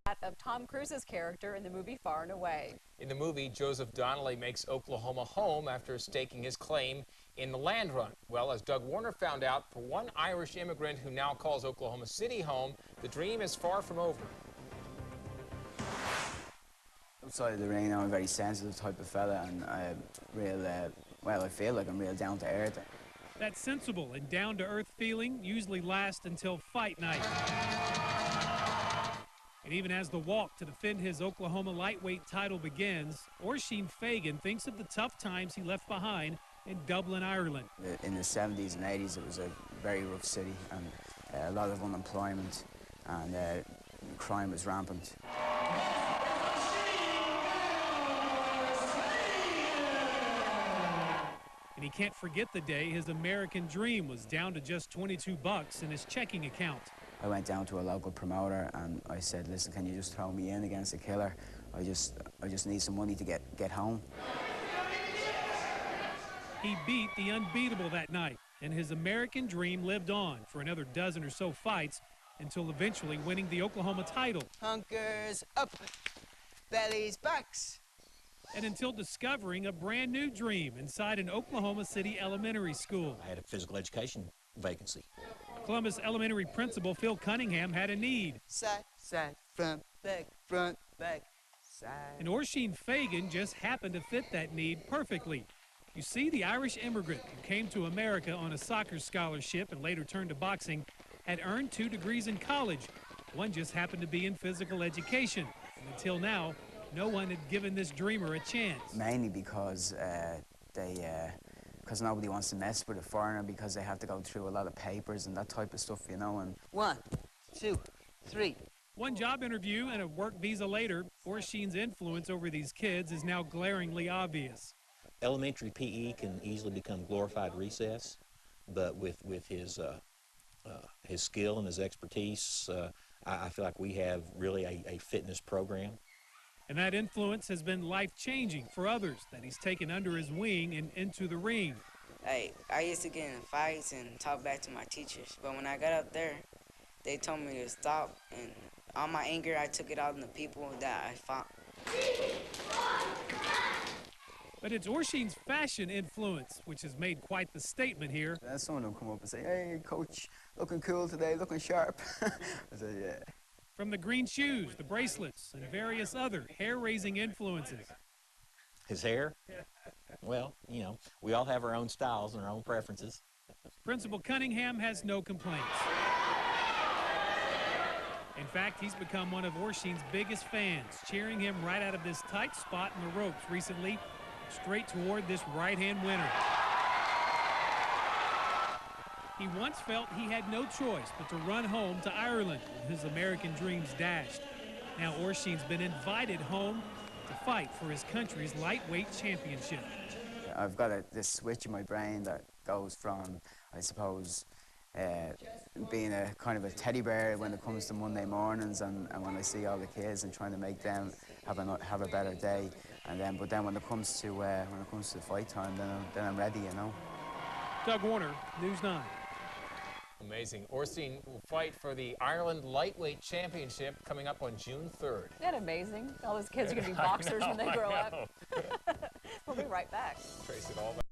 Of Tom Cruise's character in the movie Far and Away. In the movie, Joseph Donnelly makes Oklahoma home after staking his claim in the land run. Well, as Doug Warner found out, for one Irish immigrant who now calls Oklahoma City home, the dream is far from over. Outside of the ring, I'm a very sensitive type of fella, and I feel like I'm real down to earth. That sensible and down-to-earth feeling usually lasts until fight night. And even as the walk to defend his Oklahoma lightweight title begins, Oisin Fagan thinks of the tough times he left behind in Dublin, Ireland. In the 70s and 80s, it was a very rough city, and a lot of unemployment, and crime was rampant. And he can't forget the day his American dream was down to just $22 in his checking account. I went down to a local promoter and I said, listen, can you just throw me in against a killer? I just need some money to get home. He beat the unbeatable that night, and his American dream lived on for another dozen or so fights until eventually winning the Oklahoma title. Hunkers up, bellies backs. And until discovering a brand new dream inside an Oklahoma City elementary school. I had a physical education vacancy. Columbus Elementary Principal Phil Cunningham had a need. Side, front, back, side. And Oisin Fagan just happened to fit that need perfectly. You see, the Irish immigrant who came to America on a soccer scholarship and later turned to boxing had earned 2 degrees in college. One just happened to be in physical education. And until now, no one had given this dreamer a chance. Mainly because because nobody wants to mess with a foreigner, because they have to go through a lot of papers and that type of stuff, you know. And 1, 2, 3. One job interview and a work visa later, Oisin's influence over these kids is now glaringly obvious. Elementary PE can easily become glorified recess, but with his skill and his expertise, I feel like we have really a fitness program. And that influence has been life-changing for others that he's taken under his wing and into the ring. Hey, I used to get in fights and talk back to my teachers, but when I got up there, they told me to stop, and all my anger, I took it out on the people that I fought. But it's Oisin's fashion influence, which has made quite the statement here. And someone will come up and say, hey, coach, looking cool today, looking sharp. I said, yeah. From the green shoes, the bracelets, and various other hair-raising influences. His hair? Well, you know, we all have our own styles and our own preferences. Principal Cunningham has no complaints. In fact, he's become one of Oisin's biggest fans, cheering him right out of this tight spot in the ropes recently, straight toward this right-hand winner. He once felt he had no choice but to run home to Ireland with his American dreams dashed. Now Oisin's been invited home to fight for his country's lightweight championship. I've got this switch in my brain that goes from, I suppose, being a kind of a teddy bear when it comes to Monday mornings, and when I see all the kids and trying to make them have a better day, but then when it comes to fight time, then I'm ready, you know. Doug Warner, News 9. Amazing. Oisin will fight for the Ireland Lightweight Championship coming up on June 3rd. Isn't that amazing? All those kids are going to be boxers when they grow up. We'll be right back. Trace it all back.